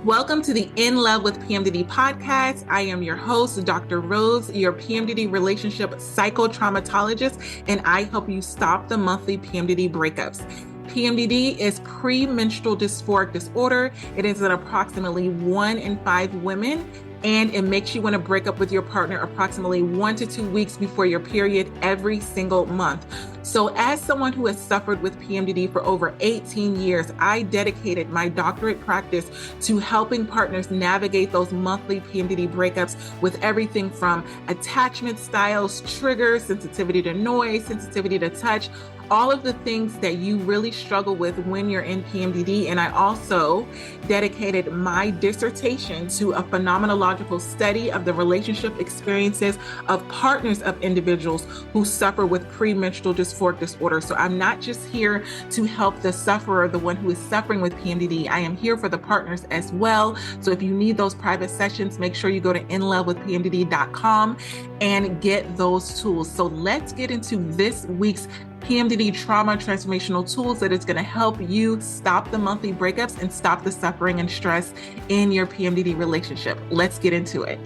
Welcome to the In Love with PMDD podcast. I am your host, Dr. Rose, your PMDD relationship psychotraumatologist, and I help you stop the monthly PMDD breakups. PMDD is premenstrual dysphoric disorder. It is in approximately 1 in 5 women, and it makes you want to break up with your partner approximately 1 to 2 weeks before your period every single month. So as someone who has suffered with PMDD for over 18 years, I dedicated my doctorate practice to helping partners navigate those monthly PMDD breakups with everything from attachment styles, triggers, sensitivity to noise, sensitivity to touch, all of the things that you really struggle with when you're in PMDD. And I also dedicated my dissertation to a phenomenological study of the relationship experiences of partners of individuals who suffer with premenstrual dysphoric disorder. So I'm not just here to help the sufferer, the one who is suffering with PMDD. I am here for the partners as well. So if you need those private sessions, make sure you go to inlovewithpmdd.com and get those tools. So let's get into this week's PMDD trauma transformational tools that is going to help you stop the monthly breakups and stop the suffering and stress in your PMDD relationship. Let's get into it.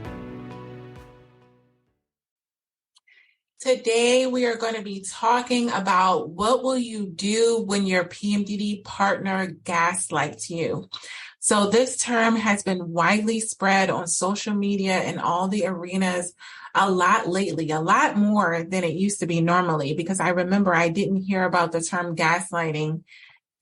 Today, we are going to be talking about what will you do when your PMDD partner gaslights you. So this term has been widely spread on social media and all the arenas a lot lately, a lot more than it used to be normally, because I remember I didn't hear about the term gaslighting.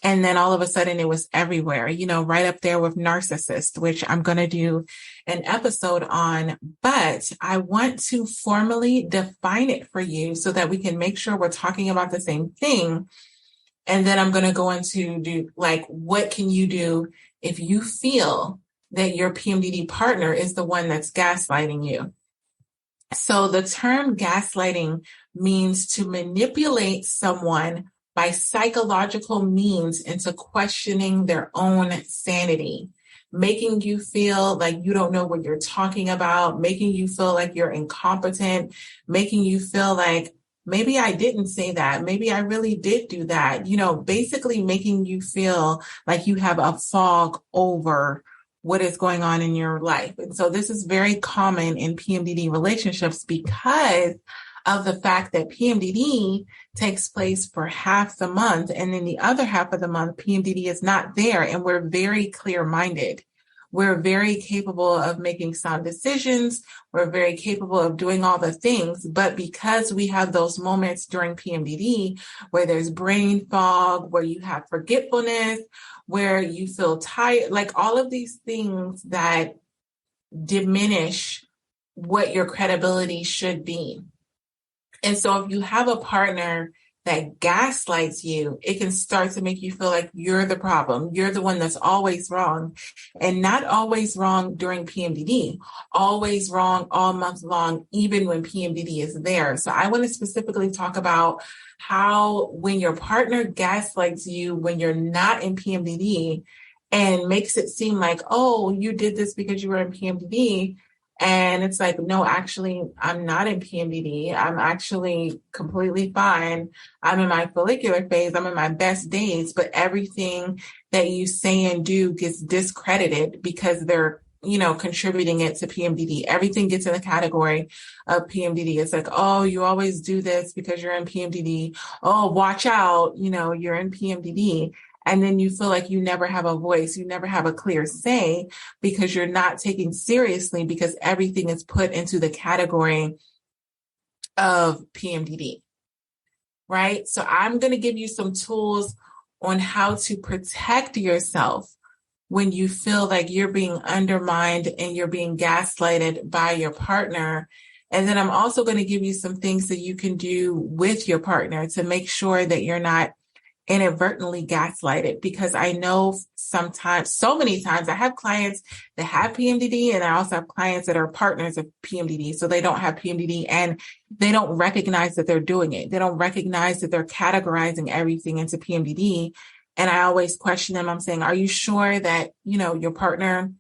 And then all of a sudden it was everywhere, right up there with narcissist, which I'm going to do an episode on. But I want to formally define it for you so that we can make sure we're talking about the same thing. And then I'm going to go into what can you do if you feel that your PMDD partner is the one that's gaslighting you. So the term gaslighting means to manipulate someone by psychological means into questioning their own sanity, making you feel like you don't know what you're talking about, making you feel like you're incompetent, making you feel like, maybe I didn't say that. Maybe I really did do that. Basically making you feel like you have a fog over what is going on in your life. And so this is very common in PMDD relationships because of the fact that PMDD takes place for half the month. And then the other half of the month, PMDD is not there. And we're very clear-minded. We're very capable of making sound decisions. We're very capable of doing all the things. But because we have those moments during PMDD where there's brain fog, where you have forgetfulness, where you feel tired, like all of these things that diminish what your credibility should be. And so if you have a partner that gaslights you, it can start to make you feel like you're the problem. You're the one that's always wrong, and not always wrong during PMDD, always wrong all month long, even when PMDD is there. So I want to specifically talk about how when your partner gaslights you, when you're not in PMDD and makes it seem like, oh, you did this because you were in PMDD. And it's like, no, actually, I'm not in PMDD. I'm actually completely fine. I'm in my follicular phase. I'm in my best days, but everything that you say and do gets discredited because they're, contributing it to PMDD. Everything gets in the category of PMDD. It's like, oh, you always do this because you're in PMDD. Oh, watch out. You're in PMDD. And then you feel like you never have a voice, you never have a clear say because you're not taken seriously because everything is put into the category of PMDD, right? So I'm going to give you some tools on how to protect yourself when you feel like you're being undermined and you're being gaslighted by your partner. And then I'm also going to give you some things that you can do with your partner to make sure that you're not inadvertently gaslighted, because I know sometimes, so many times, I have clients that have PMDD and I also have clients that are partners of PMDD. So they don't have PMDD and they don't recognize that they're doing it. They don't recognize that they're categorizing everything into PMDD. And I always question them. I'm saying, are you sure that, your partner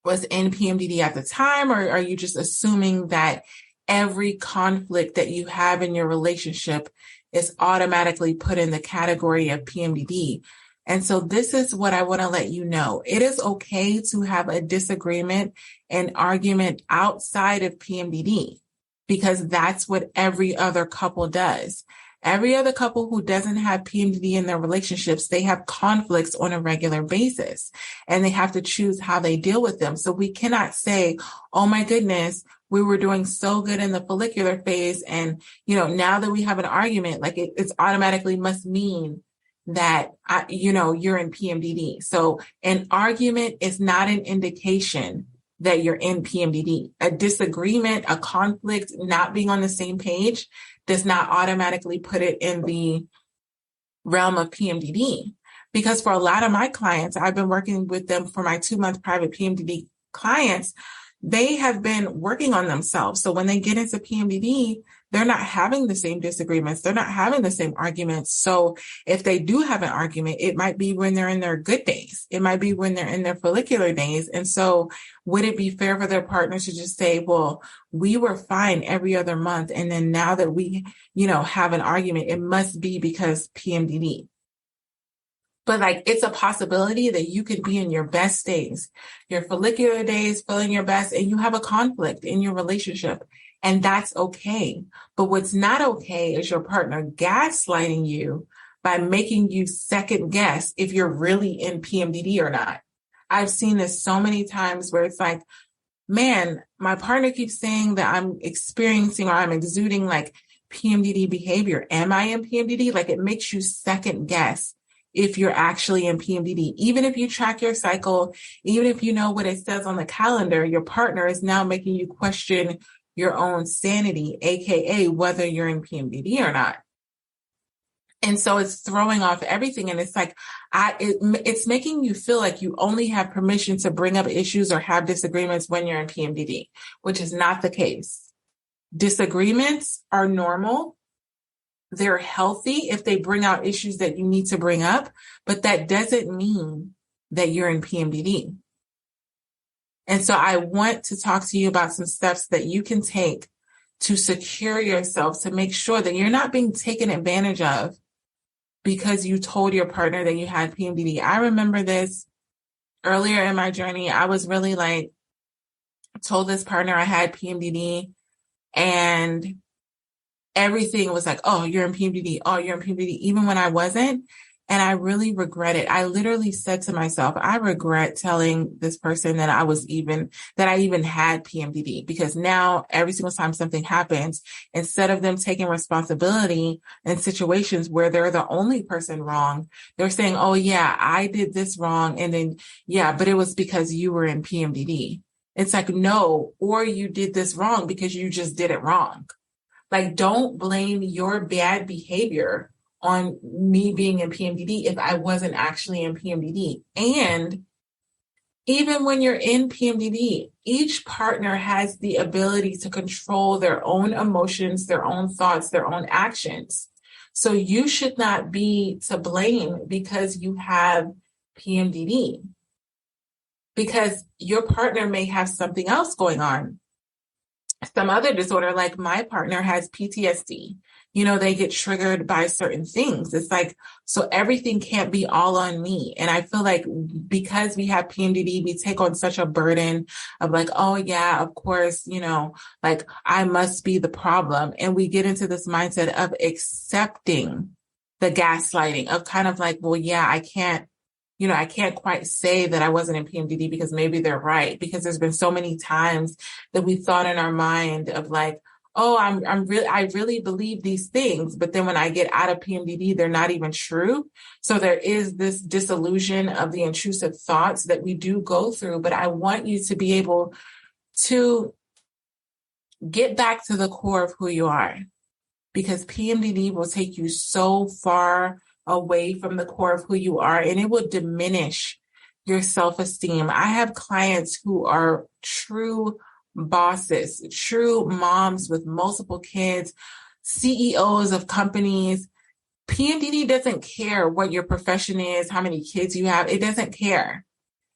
was in PMDD at the time, or are you just assuming that every conflict that you have in your relationship is automatically put in the category of PMDD? And so this is what I want to let you know. It is okay to have a disagreement and argument outside of PMDD, because that's what every other couple does. Every other couple who doesn't have PMDD in their relationships, they have conflicts on a regular basis, and they have to choose how they deal with them. So we cannot say, oh my goodness, we were doing so good in the follicular phase, and now that we have an argument, like it's automatically must mean that you're in PMDD. So an argument is not an indication that you're in PMDD. A disagreement, a conflict, not being on the same page does not automatically put it in the realm of PMDD. Because for a lot of my clients, I've been working with them for my 2-month private PMDD clients. They have been working on themselves. So when they get into PMDD, they're not having the same disagreements. They're not having the same arguments. So if they do have an argument, it might be when they're in their good days. It might be when they're in their follicular days. And so would it be fair for their partner to just say, well, we were fine every other month, and then now that we, have an argument, it must be because PMDD. But it's a possibility that you could be in your best days, your follicular days, feeling your best, and you have a conflict in your relationship. And that's okay. But what's not okay is your partner gaslighting you by making you second guess if you're really in PMDD or not. I've seen this so many times where it's like, man, my partner keeps saying that I'm experiencing or I'm exuding PMDD behavior. Am I in PMDD? It makes you second guess if you're actually in PMDD. Even if you track your cycle, even if you know what it says on the calendar, your partner is now making you question your own sanity, aka whether you're in PMDD or not. And so it's throwing off everything. And it's it's making you feel like you only have permission to bring up issues or have disagreements when you're in PMDD, which is not the case. Disagreements are normal. They're healthy if they bring out issues that you need to bring up, but that doesn't mean that you're in PMDD. And so I want to talk to you about some steps that you can take to secure yourself, to make sure that you're not being taken advantage of because you told your partner that you had PMDD. I remember this earlier in my journey. I was really told this partner I had PMDD, and everything was oh, you're in PMDD. Oh, you're in PMDD, even when I wasn't. And I really regret it. I literally said to myself, I regret telling this person that I even had PMDD, because now every single time something happens, instead of them taking responsibility in situations where they're the only person wrong, they're saying, oh yeah, I did this wrong. And then, yeah, but it was because you were in PMDD. It's no, or you did this wrong because you just did it wrong. Don't blame your bad behavior on me being in PMDD if I wasn't actually in PMDD. And even when you're in PMDD, each partner has the ability to control their own emotions, their own thoughts, their own actions. So you should not be to blame because you have PMDD, because your partner may have something else going on. Some other disorder, like my partner has PTSD. They get triggered by certain things. It's so everything can't be all on me. And I feel because we have PMDD, we take on such a burden of oh yeah, of course, I must be the problem. And we get into this mindset of accepting the gaslighting, of kind of well, yeah, I can't quite say that I wasn't in PMDD because maybe they're right. Because there's been so many times that we thought in our mind of oh, I really believe these things. But then when I get out of PMDD, they're not even true. So there is this disillusion of the intrusive thoughts that we do go through. But I want you to be able to get back to the core of who you are, because PMDD will take you so far away from the core of who you are, and it will diminish your self-esteem. I have clients who are true bosses, true moms with multiple kids, CEOs of companies. PMDD doesn't care what your profession is, how many kids you have. It doesn't care.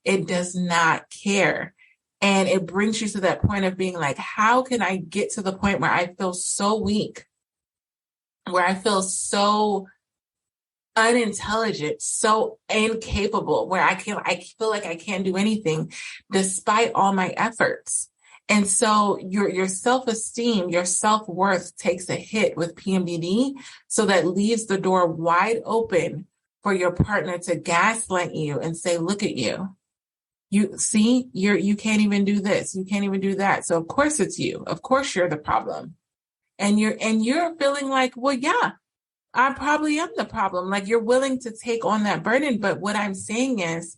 It does not care. And it brings you to that point of being how can I get to the point where I feel so weak, where I feel so unintelligent, so incapable, where I feel like I can't do anything despite all my efforts. And so your self-esteem, your self-worth takes a hit with PMDD. So that leaves the door wide open for your partner to gaslight you and say, look at you. You see, you can't even do this. You can't even do that. So of course it's you. Of course you're the problem. And you're feeling like, well, yeah, I probably am the problem. Like, you're willing to take on that burden. But what I'm saying is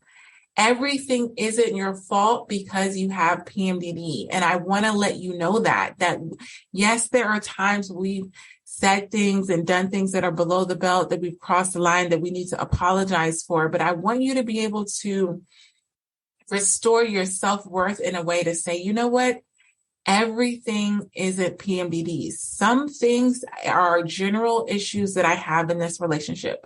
everything isn't your fault because you have PMDD. And I want to let you know that yes, there are times we've said things and done things that are below the belt, that we've crossed the line, that we need to apologize for. But I want you to be able to restore your self-worth in a way to say, you know what? Everything isn't PMDD. Some things are general issues that I have in this relationship.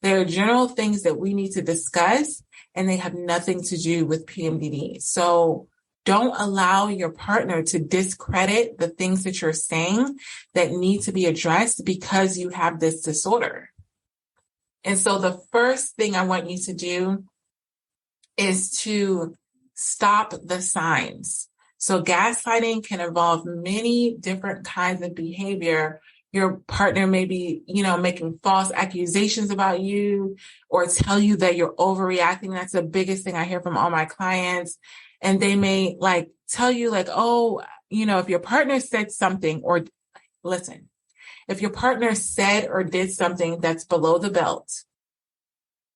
There are general things that we need to discuss, and they have nothing to do with PMDD. So don't allow your partner to discredit the things that you're saying that need to be addressed because you have this disorder. And so the first thing I want you to do is to stop the signs. So gaslighting can involve many different kinds of behavior. Your partner may be, making false accusations about you or tell you that you're overreacting. That's the biggest thing I hear from all my clients. And they may tell you oh, if your partner said something, or listen, if your partner said or did something that's below the belt,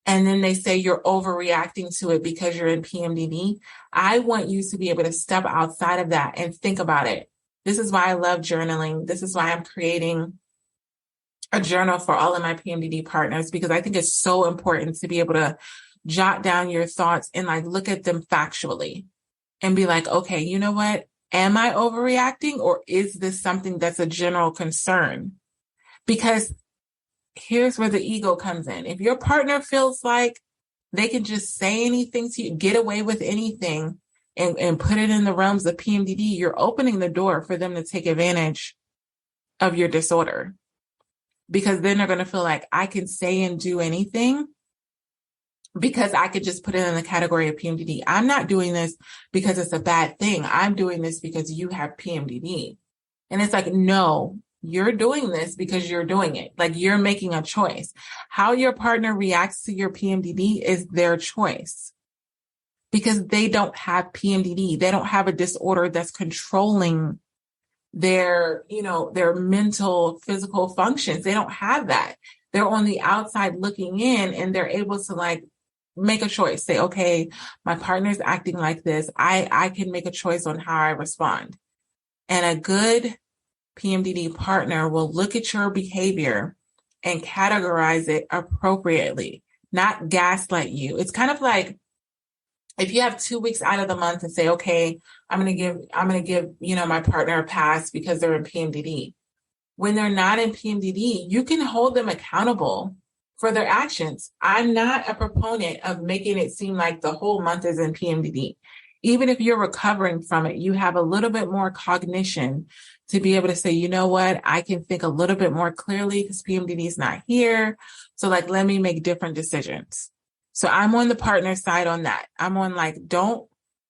and then they say you're overreacting to it because you're in PMDD, I want you to be able to step outside of that and think about it. This is why I love journaling. This is why I'm creating a journal for all of my PMDD partners, because I think it's so important to be able to jot down your thoughts and look at them factually and be like, okay, you know what? Am I overreacting, or is this something that's a general concern? Because here's where the ego comes in. If your partner feels like they can just say anything to you, get away with anything, and put it in the realms of PMDD, you're opening the door for them to take advantage of your disorder. Because then they're going to feel like, I can say and do anything because I could just put it in the category of PMDD. I'm not doing this because it's a bad thing. I'm doing this because you have PMDD. And it's like, no, you're doing this because you're doing it. You're making a choice. How your partner reacts to your PMDD is their choice, because they don't have PMDD. They don't have a disorder that's controlling their mental, physical functions. They don't have that. They're on the outside looking in, and they're able to make a choice. Say, okay, my partner's acting like this. I can make a choice on how I respond. And a good PMDD partner will look at your behavior and categorize it appropriately, not gaslight you. It's kind of like if you have 2 weeks out of the month and say, okay, I'm going to give, my partner a pass because they're in PMDD. When they're not in PMDD, you can hold them accountable for their actions. I'm not a proponent of making it seem like the whole month is in PMDD. Even if you're recovering from it, you have a little bit more cognition to be able to say, you know what, I can think a little bit more clearly because PMDD is not here. So let me make different decisions. So I'm on the partner side on that. I'm on don't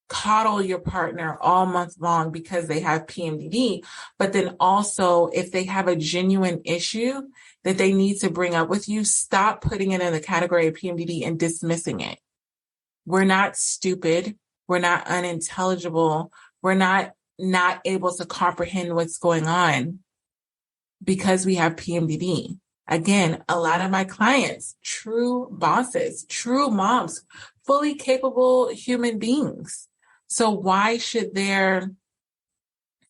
coddle your partner all month long because they have PMDD. But then also, if they have a genuine issue that they need to bring up with you, stop putting it in the category of PMDD and dismissing it. We're not stupid. We're not unintelligible. We're not able to comprehend what's going on because we have PMDD. Again, a lot of my clients, true bosses, true moms, fully capable human beings. So why should their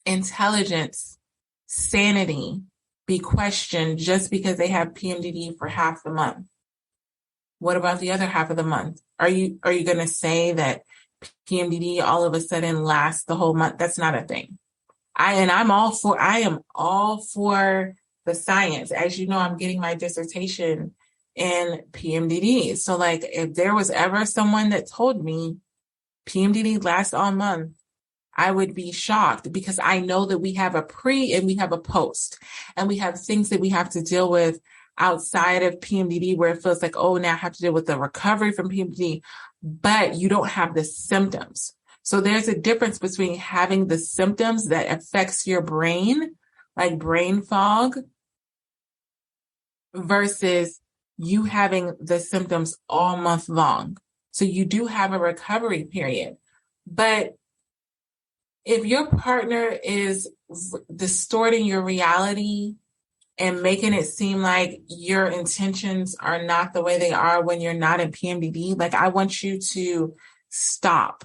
intelligence, sanity be questioned just because they have PMDD for half the month? What about the other half of the month? Are you going to say that PMDD all of a sudden lasts the whole month? That's not a thing. I am all for the science. As you know, I'm getting my dissertation in PMDD. So if there was ever someone that told me PMDD lasts all month, I would be shocked, because I know that we have a pre and we have a post, and we have things that we have to deal with outside of PMDD where it feels like, oh, now I have to deal with the recovery from PMDD, but you don't have the symptoms. So there's a difference between having the symptoms that affects your brain, like brain fog, versus you having the symptoms all month long. So you do have a recovery period. But if your partner is distorting your reality and making it seem like your intentions are not the way they are when you're not in PMDD, like I want you to stop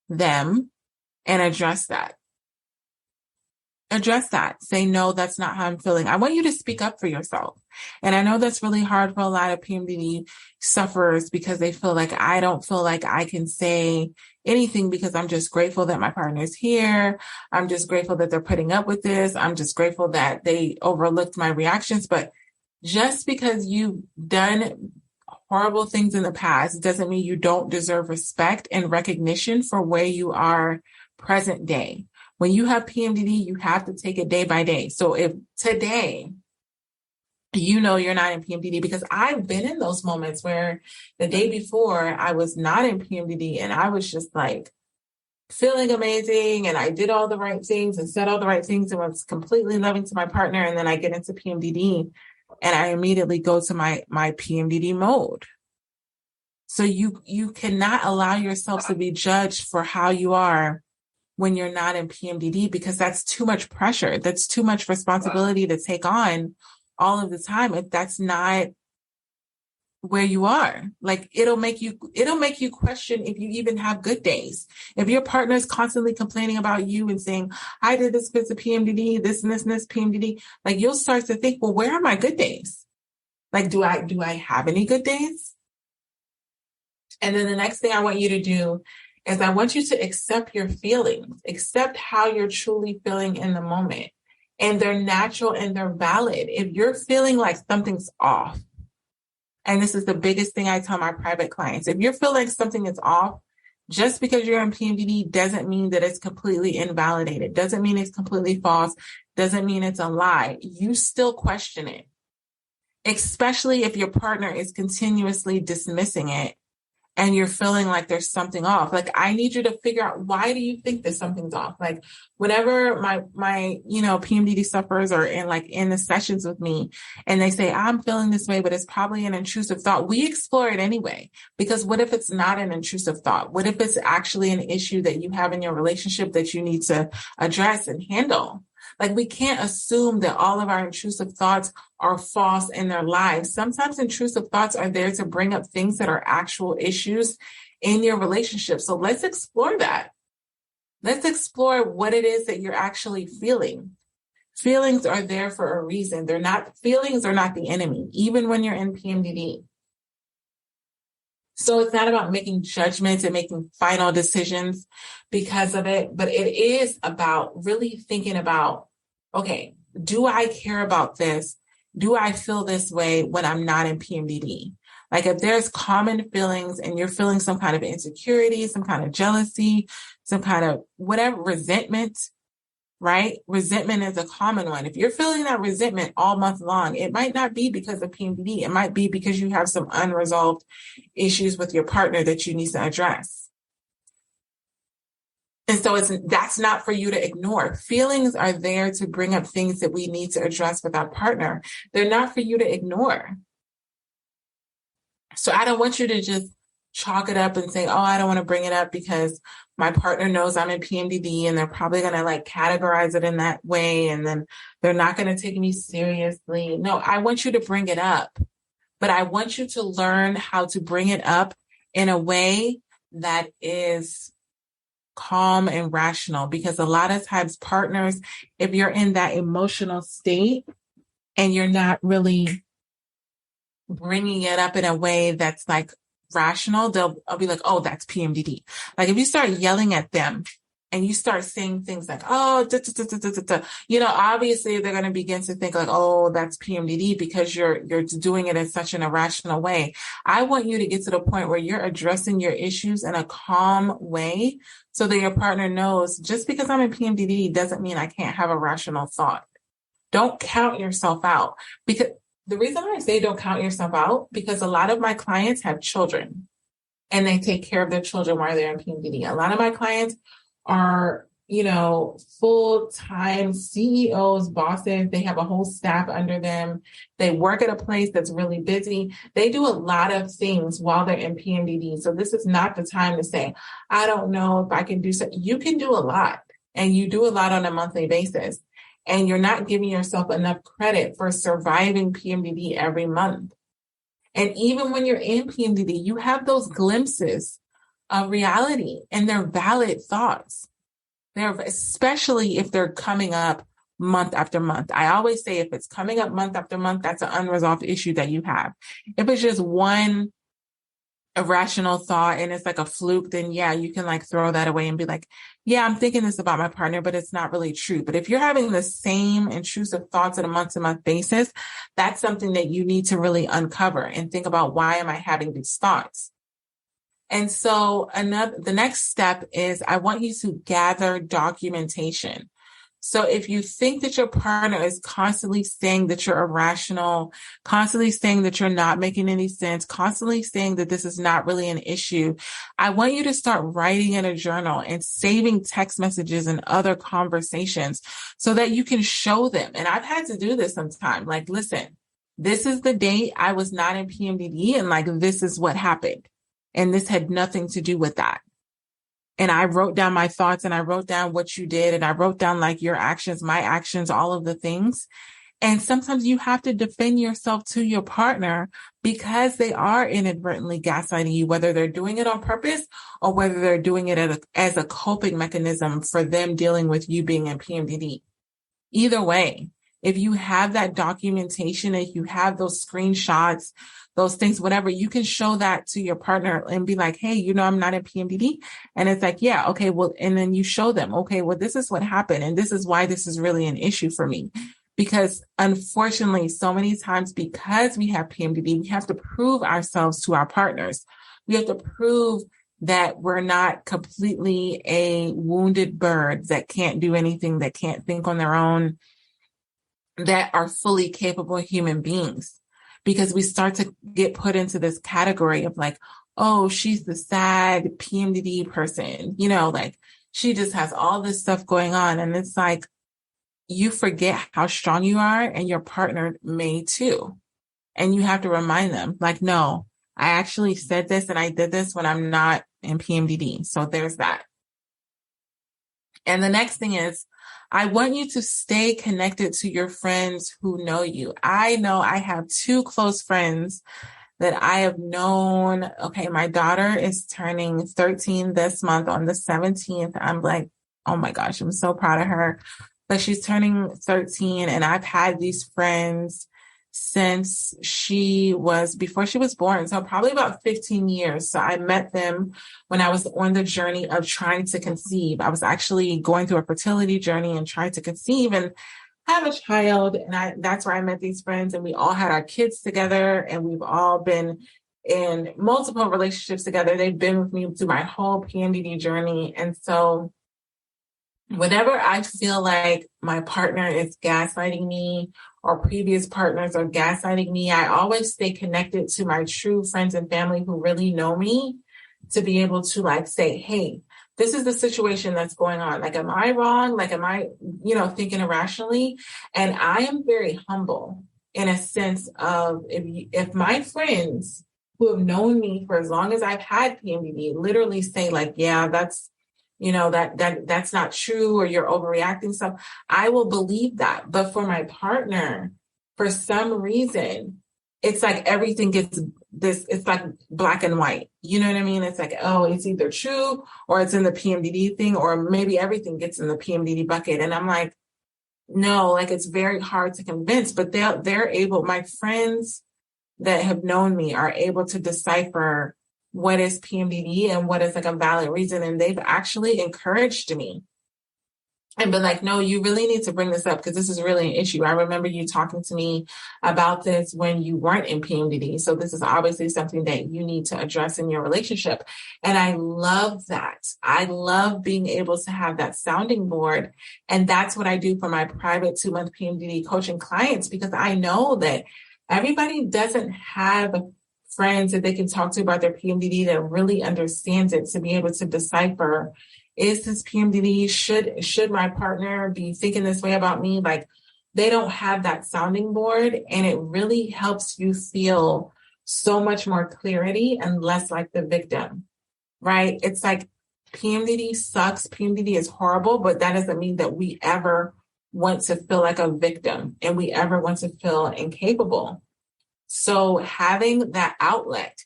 them and address that. Address that. Say, no, that's not how I'm feeling. I want you to speak up for yourself. And I know that's really hard for a lot of PMDD sufferers because they feel like I don't feel like I can say anything because I'm just grateful that my partner's here. I'm just grateful that they're putting up with this. I'm just grateful that they overlooked my reactions. But just because you've done horrible things in the past doesn't mean you don't deserve respect and recognition for where you are present day. When you have PMDD, you have to take it day by day. So if today, you know you're not in PMDD, because I've been in those moments where the day before I was not in PMDD and I was just like feeling amazing and I did all the right things and said all the right things and was completely loving to my partner. And then I get into PMDD and I immediately go to my PMDD mode. So you cannot allow yourself to be judged for how you are when you're not in PMDD, because that's too much pressure. That's too much responsibility to take on all of the time. If that's not where you are, like it'll make you question if you even have good days. If your partner is constantly complaining about you and saying, I did this because of PMDD, this and this and this PMDD, like you'll start to think, well, where are my good days? Like, do I have any good days? And then the next thing I want you to do is I want you to accept your feelings, accept how you're truly feeling in the moment. And they're natural and they're valid. If you're feeling like something's off, and this is the biggest thing I tell my private clients, if you're feeling like something is off, just because you're in PMDD doesn't mean that it's completely invalidated, doesn't mean it's completely false, doesn't mean it's a lie. You still question it, especially if your partner is continuously dismissing it and you're feeling like there's something off. Like, I need you to figure out, why do you think that something's off? Like, whenever my PMDD sufferers are in the sessions with me and they say, I'm feeling this way, but it's probably an intrusive thought, we explore it anyway. Because what if it's not an intrusive thought? What if it's actually an issue that you have in your relationship that you need to address and handle? Like, we can't assume that all of our intrusive thoughts are false in their lives. Sometimes intrusive thoughts are there to bring up things that are actual issues in your relationship. So let's explore that. Let's explore what it is that you're actually feeling. Feelings are there for a reason. Feelings are not the enemy, even when you're in PMDD. So it's not about making judgments and making final decisions because of it, but it is about really thinking about, okay, do I care about this? Do I feel this way when I'm not in PMDD? Like, if there's common feelings and you're feeling some kind of insecurity, some kind of jealousy, some kind of whatever, resentment, right? Resentment is a common one. If you're feeling that resentment all month long, it might not be because of PMDD. It might be because you have some unresolved issues with your partner that you need to address. And so that's not for you to ignore. Feelings are there to bring up things that we need to address with our partner. They're not for you to ignore. So I don't want you to just chalk it up and say, oh, I don't want to bring it up because my partner knows I'm in PMDD and they're probably going to categorize it in that way. And then they're not going to take me seriously. No, I want you to bring it up, but I want you to learn how to bring it up in a way that is calm and rational, because a lot of times partners, if you're in that emotional state and you're not really bringing it up in a way that's rational, I'll be like, oh, that's PMDD. Like, if you start yelling at them and you start saying things like, oh, da, da, da, da, da, da, obviously they're going to begin to think like, oh, that's PMDD because you're doing it in such an irrational way. I want you to get to the point where you're addressing your issues in a calm way so that your partner knows, just because I'm in PMDD doesn't mean I can't have a rational thought. Don't count yourself out, because The reason I say don't count yourself out, because a lot of my clients have children and they take care of their children while they're in PMDD. A lot of my clients are, full-time CEOs, bosses. They have a whole staff under them. They work at a place that's really busy. They do a lot of things while they're in PMDD. So this is not the time to say, I don't know if I can do so. You can do a lot, and you do a lot on a monthly basis. And you're not giving yourself enough credit for surviving PMDD every month. And even when you're in PMDD, you have those glimpses of reality, and they're valid thoughts. Especially if they're coming up month after month. I always say if it's coming up month after month, that's an unresolved issue that you have. If it's just one irrational thought and it's like a fluke, then yeah, you can like throw that away and be like, yeah, I'm thinking this about my partner, but it's not really true. But if you're having the same intrusive thoughts on a month-to-month basis, that's something that you need to really uncover and think about, why am I having these thoughts? And so the next step is, I want you to gather documentation. So if you think that your partner is constantly saying that you're irrational, constantly saying that you're not making any sense, constantly saying that this is not really an issue, I want you to start writing in a journal and saving text messages and other conversations so that you can show them. And I've had to do this sometime. Like, listen, this is the date I was not in PMDD, and like, this is what happened. And this had nothing to do with that. And I wrote down my thoughts, and I wrote down what you did, and I wrote down like your actions, my actions, all of the things. And sometimes you have to defend yourself to your partner because they are inadvertently gaslighting you, whether they're doing it on purpose or whether they're doing it as a coping mechanism for them dealing with you being in PMDD. Either way, if you have that documentation, if you have those screenshots, those things, whatever, you can show that to your partner and be like, hey, I'm not in PMDD. And it's like, yeah, okay, well, and then you show them, okay, well, this is what happened. And this is why this is really an issue for me. Because unfortunately, so many times, because we have PMDD, we have to prove ourselves to our partners. We have to prove that we're not completely a wounded bird that can't do anything, that can't think on their own, that are fully capable human beings. Because we start to get put into this category of like, oh, she's the sad PMDD person, like she just has all this stuff going on. And it's like, you forget how strong you are, and your partner may too. And you have to remind them, like, no, I actually said this and I did this when I'm not in PMDD. So there's that. And the next thing is, I want you to stay connected to your friends who know you. I know I have 2 close friends that I have known. Okay, my daughter is turning 13 this month on the 17th. I'm like, oh my gosh, I'm so proud of her. But she's turning 13, and I've had these friends since before she was born. So probably about 15 years. So I met them when I was on the journey of trying to conceive. I was actually going through a fertility journey and trying to conceive and have a child. And that's where I met these friends, and we all had our kids together, and we've all been in multiple relationships together. They've been with me through my whole PMDD journey. And so whenever I feel like my partner is gaslighting me, or previous partners are gaslighting me, I always stay connected to my true friends and family who really know me, to be able to like say, hey, this is the situation that's going on. Like, am I wrong? Like, am I, thinking irrationally? And I am very humble in a sense of, if my friends who have known me for as long as I've had PMDD literally say like, yeah, that's, that's not true, or you're overreacting stuff, I will believe that. But for my partner, for some reason, it's like everything gets it's like black and white. You know what I mean? It's like, oh, it's either true or it's in the PMDD thing, or maybe everything gets in the PMDD bucket. And I'm like, no, like, it's very hard to convince, but they're able, my friends that have known me are able to decipher what is PMDD and what is like a valid reason. And they've actually encouraged me and been like, no, you really need to bring this up because this is really an issue. I remember you talking to me about this when you weren't in PMDD. So this is obviously something that you need to address in your relationship. And I love that. I love being able to have that sounding board. And that's what I do for my private 2-month PMDD coaching clients, because I know that Everybody doesn't have friends that they can talk to about their PMDD that really understands it to be able to decipher, is this PMDD? Should my partner be thinking this way about me? Like, they don't have that sounding board, and it really helps you feel so much more clarity and less like the victim, right? It's like PMDD sucks. PMDD is horrible, but that doesn't mean that we ever want to feel like a victim and we ever want to feel incapable. So having that outlet,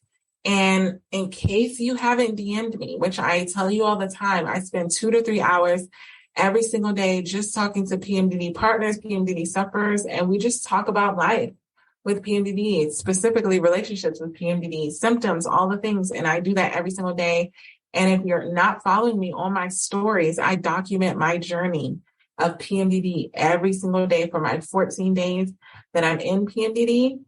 and in case you haven't DM'd me, which I tell you all the time, I spend 2 to 3 hours every single day just talking to PMDD partners, PMDD sufferers, and we just talk about life with PMDD, specifically relationships with PMDD, symptoms, all the things. And I do that every single day. And if you're not following me on my stories, I document my journey of PMDD every single day for my 14 days that I'm in PMDD.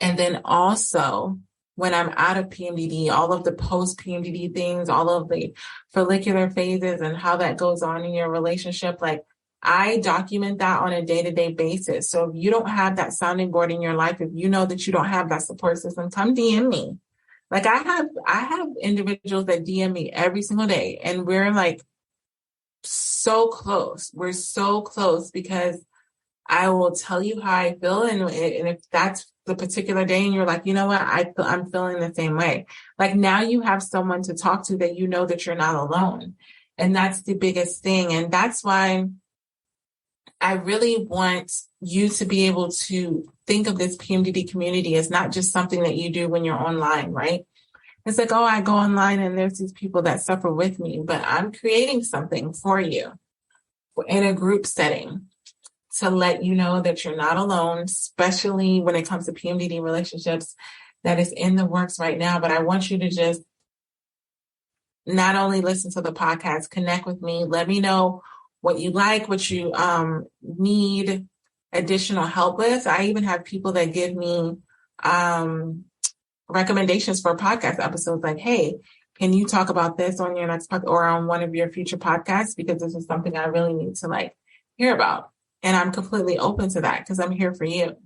And then also when I'm out of PMDD, all of the post-PMDD things, all of the follicular phases and how that goes on in your relationship, like I document that on a day-to-day basis. So if you don't have that sounding board in your life, if you know that you don't have that support system, come DM me. Like I have individuals that DM me every single day, and we're like so close. We're so close because I will tell you how I feel. And if that's the particular day and you're like, you know what, I'm feeling the same way. Like now you have someone to talk to that you know that you're not alone. And that's the biggest thing. And that's why I really want you to be able to think of this PMDD community as not just something that you do when you're online, right? It's like, oh, I go online and there's these people that suffer with me, but I'm creating something for you in a group setting to let you know that you're not alone, especially when it comes to PMDD relationships that is in the works right now. But I want you to just not only listen to the podcast, connect with me, let me know what you like, what you need additional help with. I even have people that give me recommendations for podcast episodes like, hey, can you talk about this on your next podcast or on one of your future podcasts? Because this is something I really need to like hear about. And I'm completely open to that because I'm here for you.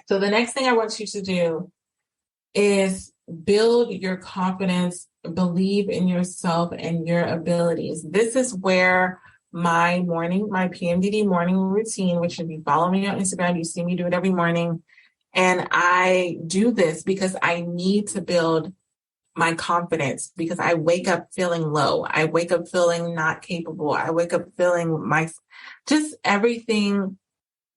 So the next thing I want you to do is build your confidence, believe in yourself and your abilities. This is where my PMDD morning routine, which if you follow me on Instagram, you see me do it every morning. And I do this because I need to build my confidence because I wake up feeling low. I wake up feeling not capable. I wake up feeling just everything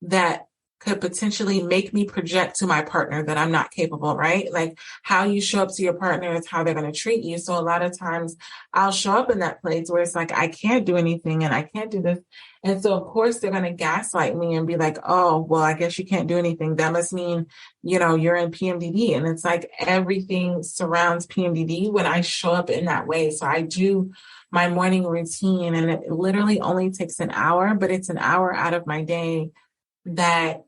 that could potentially make me project to my partner that I'm not capable, right? Like how you show up to your partner is how they're going to treat you. So a lot of times I'll show up in that place where it's like, I can't do anything and I can't do this. And so of course they're going to gaslight me and be like, oh, well, I guess you can't do anything. That must mean, you're in PMDD. And it's like everything surrounds PMDD when I show up in that way. So I do my morning routine and it literally only takes an hour, but it's an hour out of my day that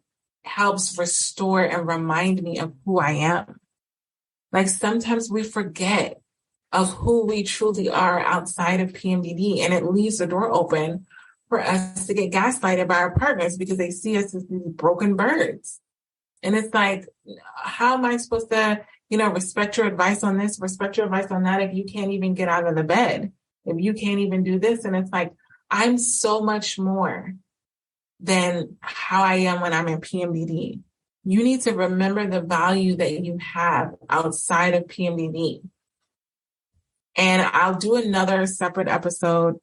helps restore and remind me of who I am. Like sometimes we forget of who we truly are outside of PMDD, and it leaves the door open for us to get gaslighted by our partners because they see us as these broken birds. And it's like, how am I supposed to, respect your advice on this, respect your advice on that if you can't even get out of the bed, if you can't even do this? And it's like, I'm so much more than how I am when I'm in PMDD. You need to remember the value that you have outside of PMDD. And I'll do another separate episode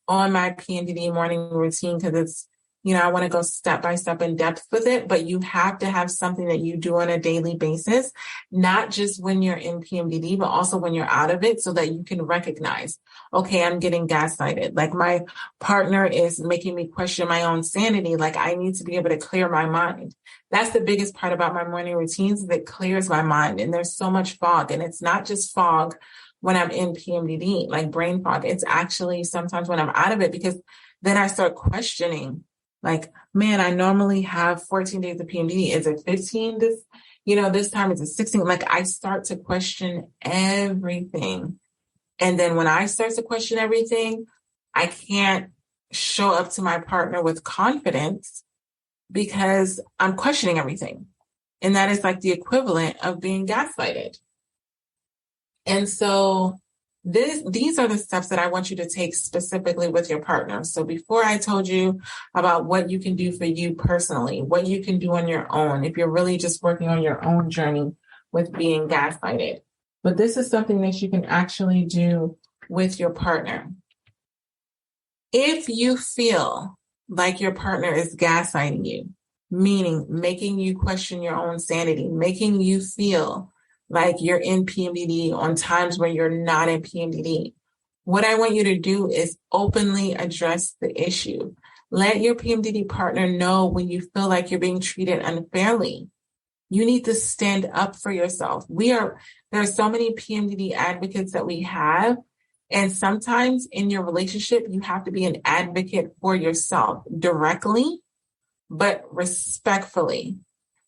on my PMDD morning routine because it's, I want to go step by step in depth with it, but you have to have something that you do on a daily basis, not just when you're in PMDD, but also when you're out of it so that you can recognize, okay, I'm getting gaslighted. Like my partner is making me question my own sanity. Like I need to be able to clear my mind. That's the biggest part about my morning routines is it clears my mind. And there's so much fog, and it's not just fog when I'm in PMDD, like brain fog. It's actually sometimes when I'm out of it, because then I start questioning, like, man, I normally have 14 days of PMDD. Is it 15 this time? Is it 16? Like I start to question everything. And then when I start to question everything, I can't show up to my partner with confidence because I'm questioning everything. And that is like the equivalent of being gaslighted. And so these are the steps that I want you to take specifically with your partner. So before I told you about what you can do for you personally, what you can do on your own, if you're really just working on your own journey with being gaslighted. But this is something that you can actually do with your partner. If you feel like your partner is gaslighting you, meaning making you question your own sanity, making you feel like you're in PMDD on times when you're not in PMDD, what I want you to do is openly address the issue. Let your PMDD partner know when you feel like you're being treated unfairly. You need to stand up for yourself. There are so many PMDD advocates that we have. And sometimes in your relationship, you have to be an advocate for yourself directly, but respectfully.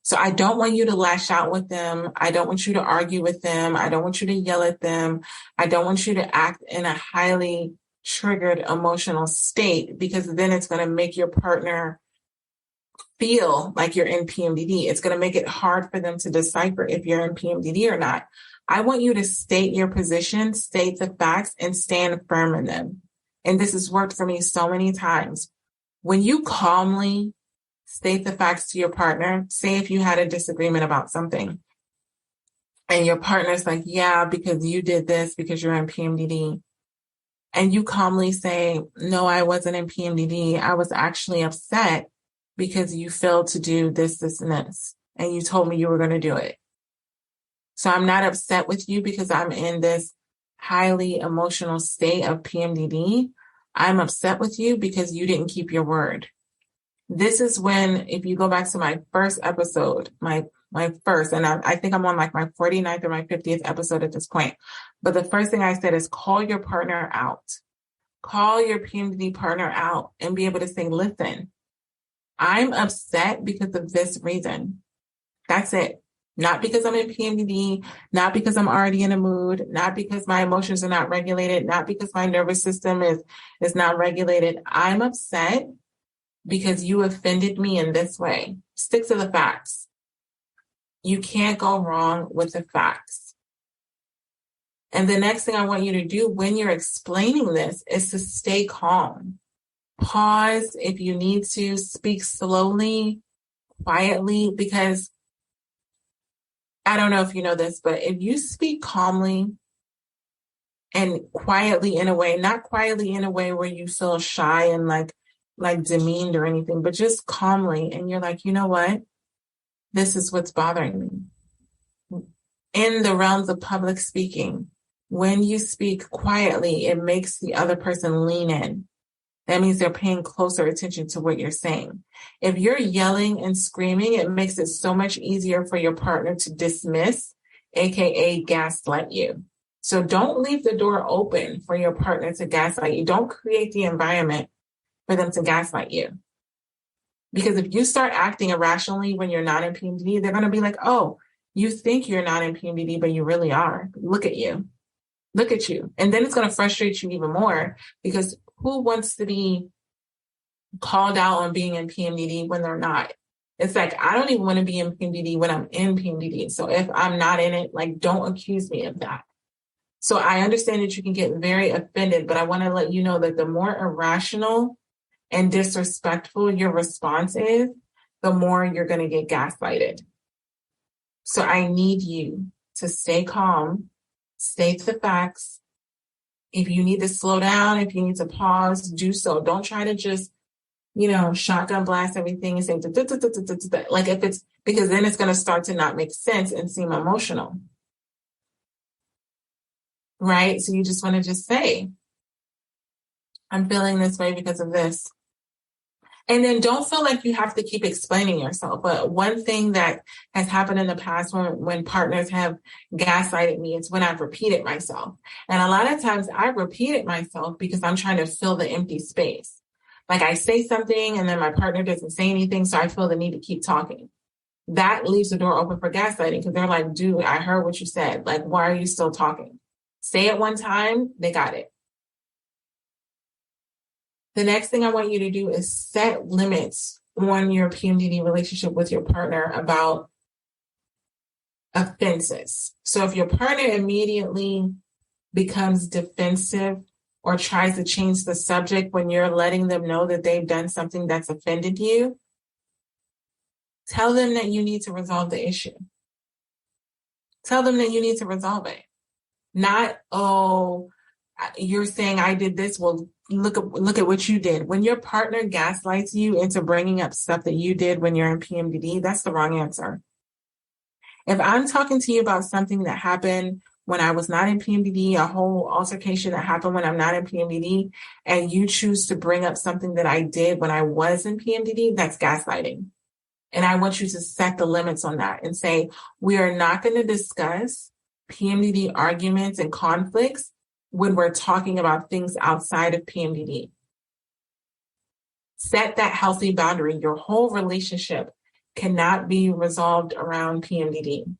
So I don't want you to lash out with them. I don't want you to argue with them. I don't want you to yell at them. I don't want you to act in a highly triggered emotional state, because then it's going to make your partner feel like you're in PMDD. It's going to make it hard for them to decipher if you're in PMDD or not. I want you to state your position, state the facts, and stand firm in them. And this has worked for me so many times. When you calmly state the facts to your partner, say if you had a disagreement about something, and your partner's like, yeah, because you did this because you're in PMDD. And you calmly say, no, I wasn't in PMDD. I was actually upset because you failed to do this, this, and this. And you told me you were going to do it. So I'm not upset with you because I'm in this highly emotional state of PMDD. I'm upset with you because you didn't keep your word. This is when, if you go back to my first episode, my first, and I think I'm on like my 49th or my 50th episode at this point. But the first thing I said is call your partner out. Call your PMDD partner out and be able to say, listen, I'm upset because of this reason. That's it. Not because I'm in PMDD, not because I'm already in a mood, not because my emotions are not regulated, not because my nervous system is not regulated. I'm upset because you offended me in this way. Stick to the facts. You can't go wrong with the facts. And the next thing I want you to do when you're explaining this is to stay calm. Pause if you need to, speak slowly, quietly, because I don't know if you know this, but if you speak calmly and quietly in a way, not quietly in a way where you feel shy and like demeaned or anything, but just calmly, and you're like, you know what? This is what's bothering me. In the realms of public speaking, when you speak quietly, it makes the other person lean in. That means they're paying closer attention to what you're saying. If you're yelling and screaming, it makes it so much easier for your partner to dismiss, aka gaslight you. So don't leave the door open for your partner to gaslight you. Don't create the environment for them to gaslight you. Because if you start acting irrationally when you're not in PMDD, they're going to be like, oh, you think you're not in PMDD, but you really are. Look at you. Look at you. And then it's going to frustrate you even more, because who wants to be called out on being in PMDD when they're not? It's like, I don't even want to be in PMDD when I'm in PMDD. So if I'm not in it, like, don't accuse me of that. So I understand that you can get very offended, but I want to let you know that the more irrational and disrespectful your response is, the more you're going to get gaslighted. So I need you to stay calm, state the facts. If you need to slow down, if you need to pause, do so. Don't try to just, shotgun blast everything and say, like, if it's, because then it's going to start to not make sense and seem emotional. Right? So you just want to just say, I'm feeling this way because of this. And then don't feel like you have to keep explaining yourself. But one thing that has happened in the past when partners have gaslighted me is when I've repeated myself. And a lot of times I repeated myself because I'm trying to fill the empty space. Like, I say something and then my partner doesn't say anything, so I feel the need to keep talking. That leaves the door open for gaslighting, because they're like, dude, I heard what you said. Like, why are you still talking? Say it one time, they got it. The next thing I want you to do is set limits on your PMDD relationship with your partner about offenses. So if your partner immediately becomes defensive or tries to change the subject when you're letting them know that they've done something that's offended you, tell them that you need to resolve the issue. Tell them that you need to resolve it. Not, oh, you're saying I did this. Well, look at what you did. When your partner gaslights you into bringing up stuff that you did when you're in PMDD, that's the wrong answer. If I'm talking to you about something that happened when I was not in PMDD, a whole altercation that happened when I'm not in PMDD, and you choose to bring up something that I did when I was in PMDD, that's gaslighting. And I want you to set the limits on that and say, we are not going to discuss PMDD arguments and conflicts when we're talking about things outside of PMDD. Set that healthy boundary. Your whole relationship cannot be resolved around PMDD.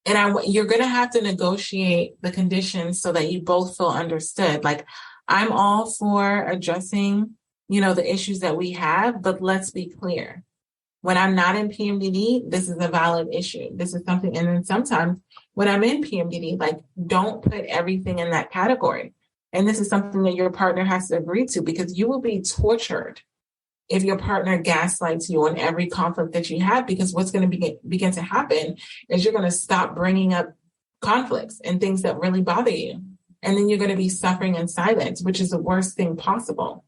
And you're going to have to negotiate the conditions so that you both feel understood. Like, I'm all for addressing, the issues that we have, but let's be clear. When I'm not in PMDD, this is a valid issue. This is something. And then sometimes when I'm in PMDD, like, don't put everything in that category. And this is something that your partner has to agree to, because you will be tortured if your partner gaslights you on every conflict that you have, because what's going to begin to happen is you're going to stop bringing up conflicts and things that really bother you. And then you're going to be suffering in silence, which is the worst thing possible.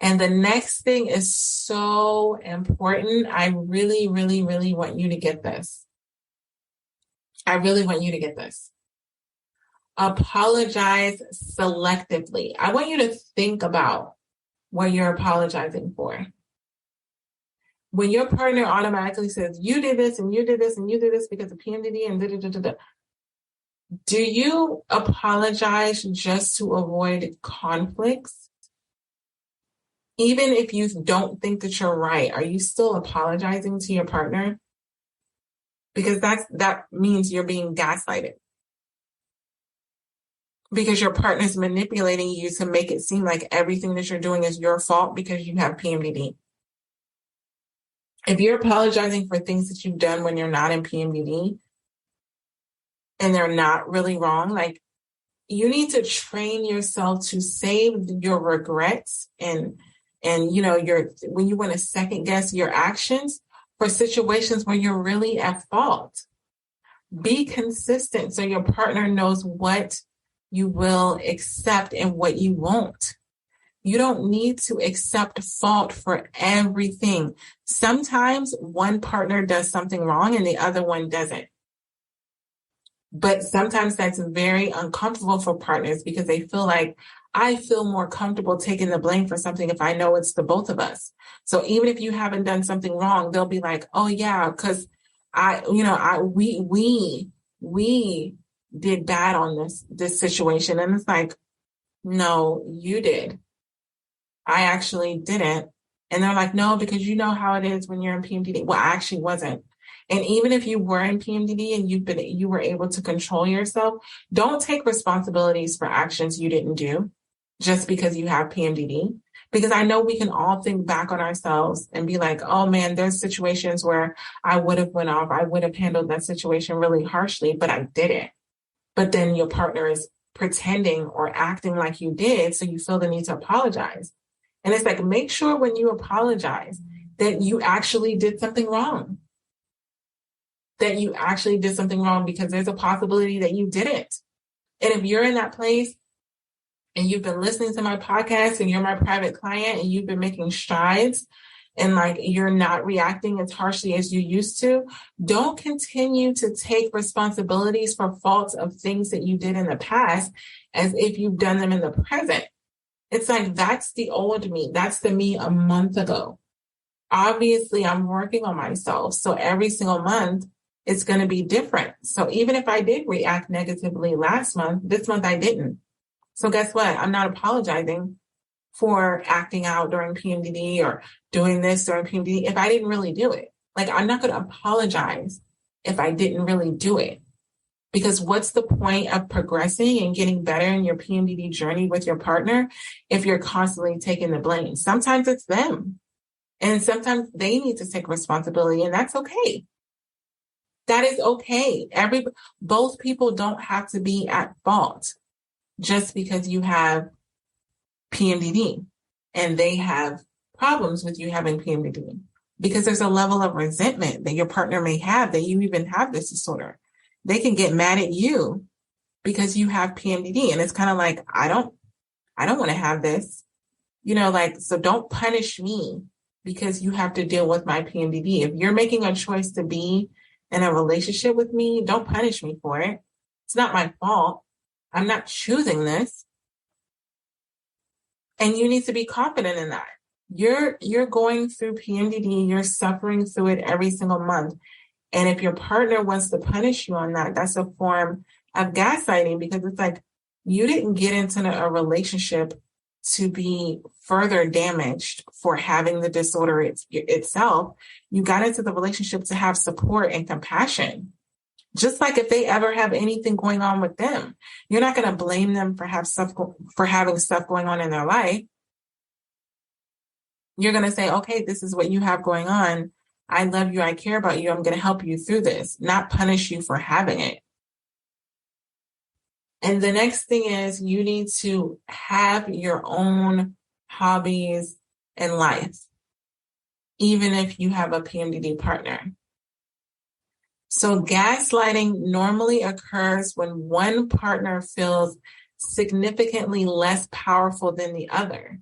And the next thing is so important. I really, really, really want you to get this. I really want you to get this. Apologize selectively. I want you to think about what you're apologizing for. When your partner automatically says, you did this and you did this and you did this because of PMDD and da-da-da-da-da, do you apologize just to avoid conflicts? Even if you don't think that you're right, are you still apologizing to your partner? Because that means you're being gaslighted. Because your partner's manipulating you to make it seem like everything that you're doing is your fault because you have PMDD. If you're apologizing for things that you've done when you're not in PMDD and they're not really wrong, like, you need to train yourself to save your regrets and when you want to second guess your actions for situations where you're really at fault. Be consistent so your partner knows what you will accept and what you won't. You don't need to accept fault for everything. Sometimes one partner does something wrong and the other one doesn't. But sometimes that's very uncomfortable for partners because they feel like, I feel more comfortable taking the blame for something if I know it's the both of us. So even if you haven't done something wrong, they'll be like, oh yeah, because we did bad on this situation. And it's like, no, you did. I actually didn't. And they're like, no, because you know how it is when you're in PMDD. Well, I actually wasn't. And even if you were in PMDD and you were able to control yourself, don't take responsibilities for actions you didn't do just because you have PMDD. Because I know we can all think back on ourselves and be like, oh man, there's situations where I would have went off. I would have handled that situation really harshly, but I didn't. But then your partner is pretending or acting like you did, so you feel the need to apologize. And it's like, make sure when you apologize that you actually did something wrong. That you actually did something wrong, because there's a possibility that you didn't. And if you're in that place and you've been listening to my podcast and you're my private client and you've been making strides and like you're not reacting as harshly as you used to, don't continue to take responsibilities for faults of things that you did in the past as if you've done them in the present. It's like, that's the old me. That's the me a month ago. Obviously, I'm working on myself. So every single month, it's going to be different. So even if I did react negatively last month, this month I didn't. So guess what? I'm not apologizing for acting out during PMDD or doing this during PMDD if I didn't really do it. Like, I'm not going to apologize if I didn't really do it, Because what's the point of progressing and getting better in your PMDD journey with your partner if you're constantly taking the blame? Sometimes it's them, and sometimes they need to take responsibility, and that's okay. That is okay. Both people don't have to be at fault just because you have PMDD and they have problems with you having PMDD, because there's a level of resentment that your partner may have that you even have this disorder. They can get mad at you because you have PMDD. And it's kind of like, I don't want to have this, so don't punish me because you have to deal with my PMDD. If you're making a choice to be in a relationship with me, don't punish me for it. It's not my fault. I'm not choosing this. And you need to be confident in that. You're going through PMDD, you're suffering through it every single month. And if your partner wants to punish you on that, that's a form of gaslighting, because it's like, you didn't get into a relationship to be further damaged for having the disorder itself. You got into the relationship to have support and compassion. Just like if they ever have anything going on with them, you're not going to blame them for having stuff going on in their life. You're going to say, okay, this is what you have going on. I love you. I care about you. I'm going to help you through this, not punish you for having it. And the next thing is, you need to have your own hobbies in life, even if you have a PMDD partner. So gaslighting normally occurs when one partner feels significantly less powerful than the other,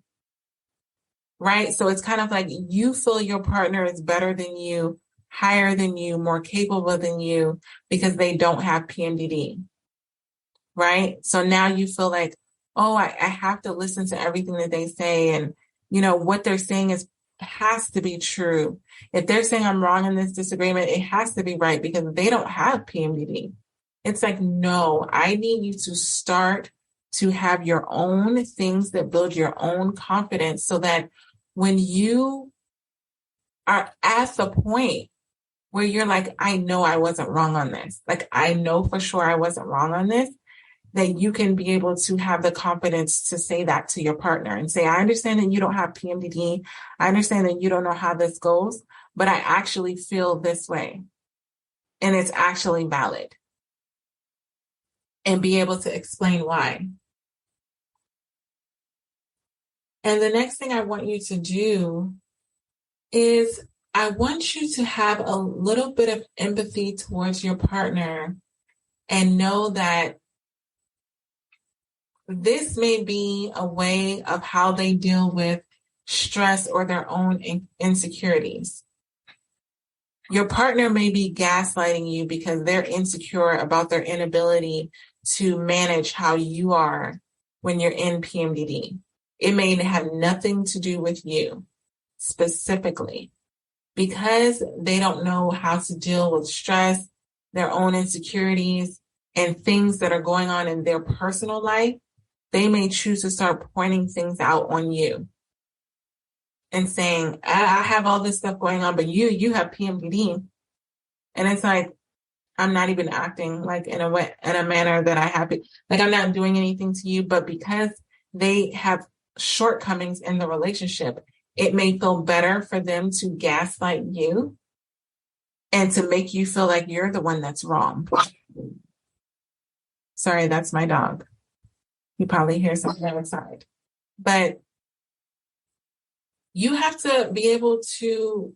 right? So it's kind of like you feel your partner is better than you, higher than you, more capable than you because they don't have PMDD, right? So now you feel like, oh, I have to listen to everything that they say. And, what they're saying has to be true. If they're saying I'm wrong in this disagreement, it has to be right because they don't have PMDD. It's like, no, I need you to start to have your own things that build your own confidence, so that when you are at the point where you're like, I know I wasn't wrong on this. Like, I know for sure I wasn't wrong on this, that you can be able to have the confidence to say that to your partner and say, I understand that you don't have PMDD. I understand that you don't know how this goes, but I actually feel this way. And it's actually valid. And be able to explain why. And the next thing I want you to do is, I want you to have a little bit of empathy towards your partner and know that this may be a way of how they deal with stress or their own insecurities. Your partner may be gaslighting you because they're insecure about their inability to manage how you are when you're in PMDD. It may have nothing to do with you specifically, because they don't know how to deal with stress, their own insecurities, and things that are going on in their personal life. They may choose to start pointing things out on you and saying, I have all this stuff going on, but you have PMDD. And it's like, I'm not even acting like in a manner that I have, like I'm not doing anything to you, but because they have shortcomings in the relationship, it may feel better for them to gaslight you and to make you feel like you're the one that's wrong. Sorry, that's my dog. You probably hear something outside. But you have to be able to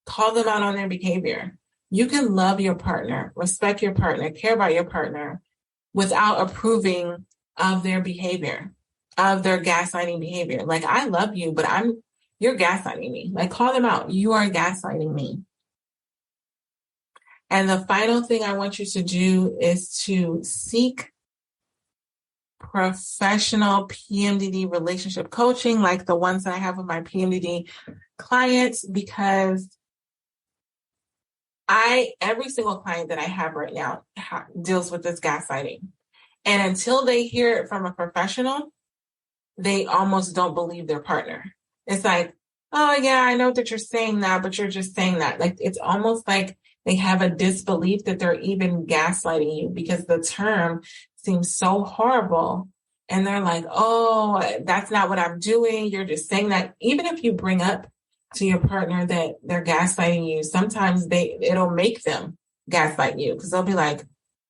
call them out on their behavior. You can love your partner, respect your partner, care about your partner without approving of their behavior, of their gaslighting behavior. Like, I love you, but you're gaslighting me. Like, call them out. You are gaslighting me. And the final thing I want you to do is to seek professional PMDD relationship coaching, like the ones that I have with my PMDD clients, because every single client that I have right now deals with this gaslighting. And until they hear it from a professional, they almost don't believe their partner. It's like, oh yeah, I know that you're saying that, but you're just saying that. Like, it's almost like They have a disbelief that they're even gaslighting you because the term seems so horrible. And they're like, oh, that's not what I'm doing. You're just saying that. Even if you bring up to your partner that they're gaslighting you, sometimes it'll make them gaslight you because they'll be like,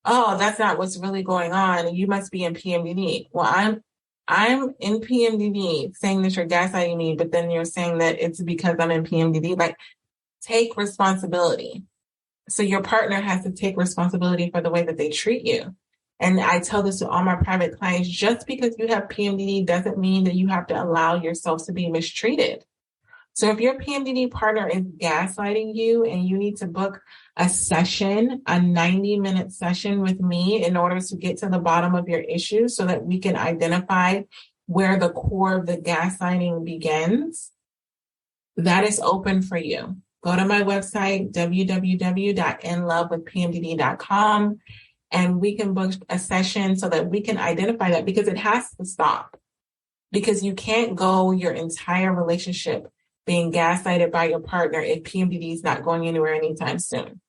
oh, that's not what's really going on. You must be in PMDD. Well, I'm in PMDD saying that you're gaslighting me, but then you're saying that it's because I'm in PMDD. Like, take responsibility. So your partner has to take responsibility for the way that they treat you. And I tell this to all my private clients, just because you have PMDD doesn't mean that you have to allow yourself to be mistreated. So if your PMDD partner is gaslighting you and you need to book a session, a 90-minute session with me in order to get to the bottom of your issue so that we can identify where the core of the gaslighting begins, that is open for you. Go to my website, www.inlovewithpmdd.com, and we can book a session so that we can identify that, because it has to stop. Because you can't go your entire relationship being gaslighted by your partner if PMDD is not going anywhere anytime soon.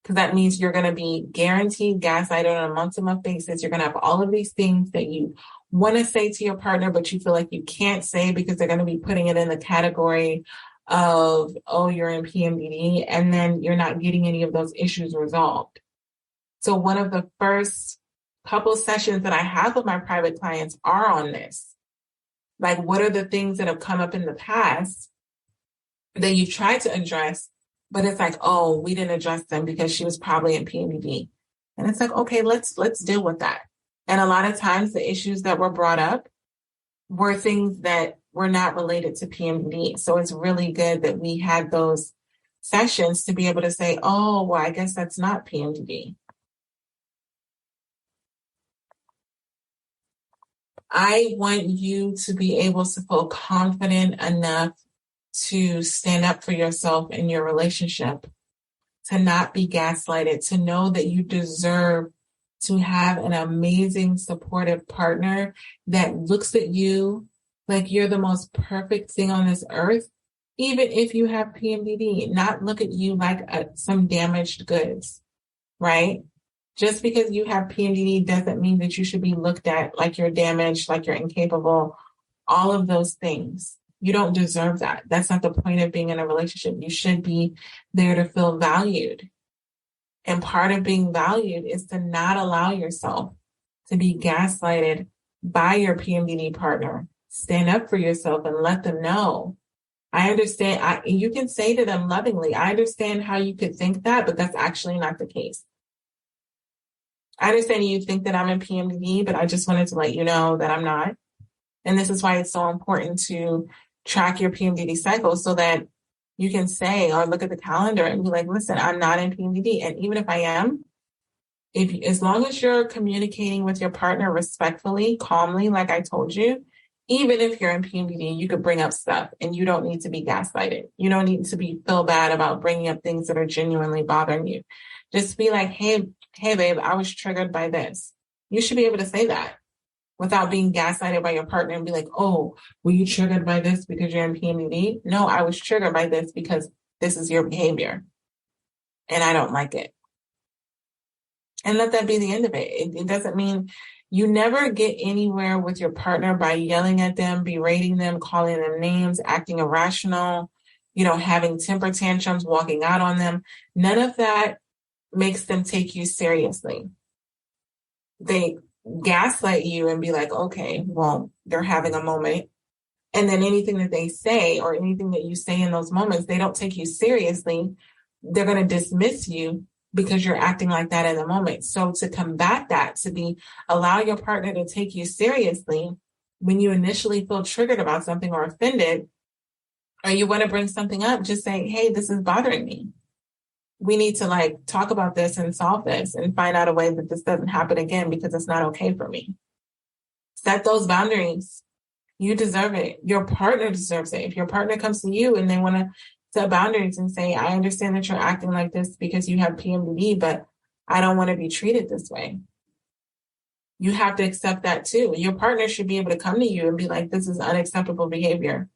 Because that means you're going to be guaranteed gaslighted on a month-to-month basis. You're going to have all of these things that you want to say to your partner, but you feel like you can't say because they're going to be putting it in the category of, oh, you're in PMDD, and then you're not getting any of those issues resolved. So one of the first couple sessions that I have with my private clients are on this. Like, what are the things that have come up in the past that you've tried to address, but it's like, oh, we didn't address them because she was probably in PMDD. And it's like, okay, let's deal with that. And a lot of times the issues that were brought up were things that were not related to PMDD. So it's really good that we had those sessions to be able to say, oh, well, I guess that's not PMDD. I want you to be able to feel confident enough to stand up for yourself in your relationship, to not be gaslighted, to know that you deserve to have an amazing, supportive partner that looks at you like you're the most perfect thing on this earth, even if you have PMDD, not look at you like some damaged goods, right? Just because you have PMDD doesn't mean that you should be looked at like you're damaged, like you're incapable, all of those things. You don't deserve that. That's not the point of being in a relationship. You should be there to feel valued. And part of being valued is to not allow yourself to be gaslighted by your PMDD partner. Stand up for yourself and let them know. I understand. You can say to them lovingly, I understand how you could think that, but that's actually not the case. I understand you think that I'm in PMDD, but I just wanted to let you know that I'm not. And this is why it's so important to track your PMDD cycle so that you can say or look at the calendar and be like, listen, I'm not in PMDD. And even if I am, as long as you're communicating with your partner respectfully, calmly, like I told you, even if you're in PMDD, you could bring up stuff and you don't need to be gaslighted. You don't need to feel bad about bringing up things that are genuinely bothering you. Just be like, hey, babe, I was triggered by this. You should be able to say that without being gaslighted by your partner and be like, oh, were you triggered by this because you're in PMDD? No, I was triggered by this because this is your behavior and I don't like it. And let that be the end of it. It doesn't mean you never get anywhere with your partner by yelling at them, berating them, calling them names, acting irrational, having temper tantrums, walking out on them. None of that makes them take you seriously. They gaslight you and be like, okay, well, they're having a moment. And then anything that they say or anything that you say in those moments, they don't take you seriously. They're going to dismiss you because you're acting like that in the moment. So to combat that, allow your partner to take you seriously when you initially feel triggered about something or offended, or you want to bring something up, just say, hey, this is bothering me. We need to talk about this and solve this and find out a way that this doesn't happen again because it's not okay for me. Set those boundaries. You deserve it. Your partner deserves it. If your partner comes to you and they want to set boundaries and say, I understand that you're acting like this because you have PMDD, but I don't want to be treated this way. You have to accept that too. Your partner should be able to come to you and be like, this is unacceptable behavior.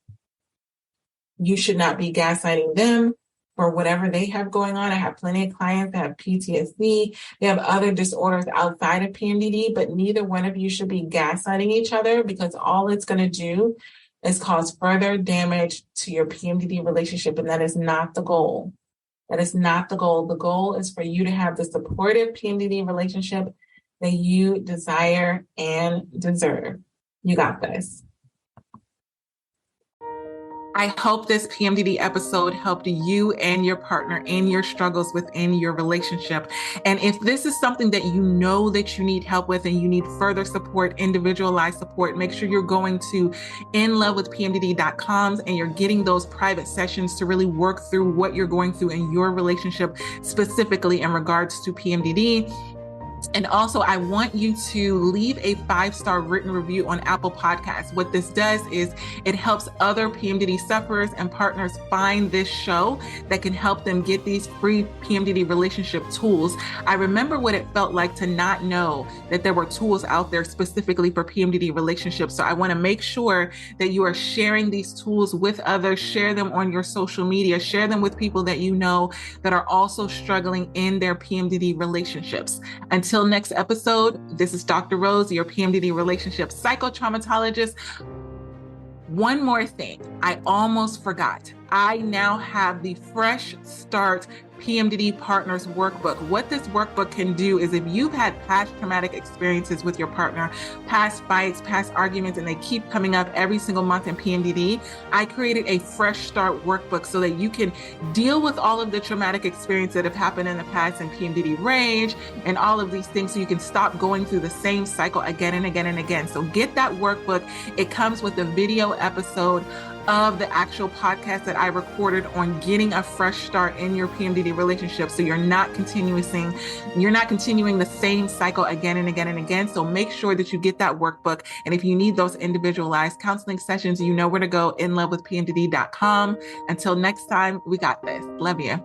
You should not be gaslighting them for whatever they have going on. I have plenty of clients that have PTSD. They have other disorders outside of PMDD, but neither one of you should be gaslighting each other, because all it's going to do is cause further damage to your PMDD relationship. And that is not the goal. That is not the goal. The goal is for you to have the supportive PMDD relationship that you desire and deserve. You got this. I hope this PMDD episode helped you and your partner in your struggles within your relationship. And if this is something that you know that you need help with and you need further support, individualized support, make sure you're going to inlovewithpmdd.com and you're getting those private sessions to really work through what you're going through in your relationship, specifically in regards to PMDD. And also, I want you to leave a 5-star written review on Apple Podcasts. What this does is it helps other PMDD sufferers and partners find this show that can help them get these free PMDD relationship tools. I remember what it felt like to not know that there were tools out there specifically for PMDD relationships. So I want to make sure that you are sharing these tools with others, share them on your social media, share them with people that you know that are also struggling in their PMDD relationships. Until next episode, this is Dr. Rose, your PMDD relationship psychotraumatologist. One more thing, I almost forgot. I now have the Fresh Start PMDD Partners Workbook. What this workbook can do is if you've had past traumatic experiences with your partner, past fights, past arguments, and they keep coming up every single month in PMDD, I created a Fresh Start Workbook so that you can deal with all of the traumatic experiences that have happened in the past in PMDD rage and all of these things so you can stop going through the same cycle again and again and again. So get that workbook. It comes with a video episode of the actual podcast that I recorded on getting a fresh start in your PMDD relationship. So you're not continuing the same cycle again and again and again. So make sure that you get that workbook. And if you need those individualized counseling sessions, you know where to go, inlovewithpmdd.com. Until next time, we got this. Love you.